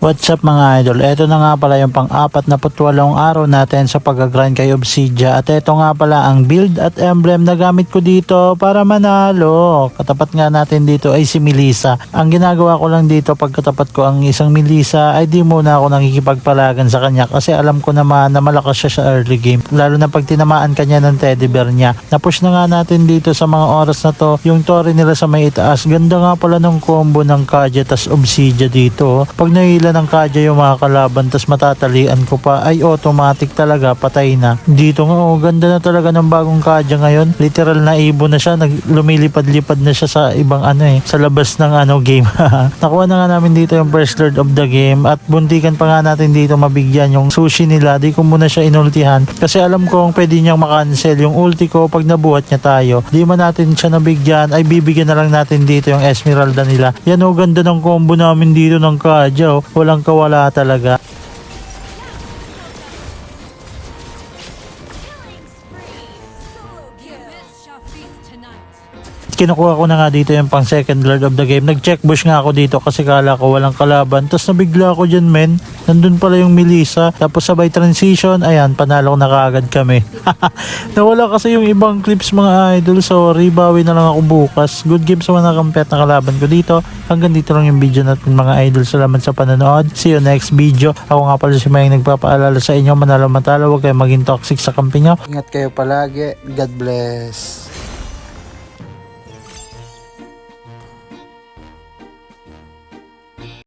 What's up mga idol? Ito na nga pala yung pang-48 araw natin sa pag-grind kay Obsidia. At ito nga pala ang build at emblem na gamit ko dito para manalo. Katapat nga natin dito ay si Melissa. Ang ginagawa ko lang dito pagkatapat ko ang isang Melissa ay di muna ako nakikipagpalagan sa kanya kasi alam ko naman na malakas siya sa early game. Lalo na pag tinamaan kanya ng teddy bear niya. Napush na nga natin dito sa mga oras na to yung Tori nila sa may itaas. Ganda nga pala ng combo ng Kaja tas Obsidia dito. Pag nahila ng Kaja yung mga kalaban tas matatalian ko pa ay automatic talaga patay na. Dito nga ganda na talaga ng bagong Kaja ngayon. Literal na ibon na siya, lumilipad-lipad na siya sa ibang sa labas ng game. Nakuha na nga namin dito yung first lord of the game at buntikan pa nga natin dito mabigyan yung sushi nila. Di ko muna siya inultihan kasi alam kong pwede niyang makancel yung ulti ko pag nabuhat niya tayo. Di man natin siya nabigyan ay bibigyan na lang natin dito yung Esmeralda nila. Yan ganda ng combo namin dito ng Kaja. Walang kawala talaga. Kinukuha ko na nga dito yung pang second lord of the game. Nag-check bush nga ako dito kasi kala ko walang kalaban. Tapos nabigla ako dyan men. Nandun pala yung Melissa. Tapos sabay transition. Ayan, panalo na kaagad kami. Nawala kasi yung ibang clips mga idol. Sorry, bawi na lang ako bukas. Good game sa mga nakampet na kalaban ko dito. Hanggang dito lang yung video natin mga idol. Salamat sa panonood. See you next video. Ako nga pala si Mayang nagpapaalala sa inyo. Manalo matalo. Huwag kayo maging toxic sa kampi nyo. Ingat kayo palagi. God bless.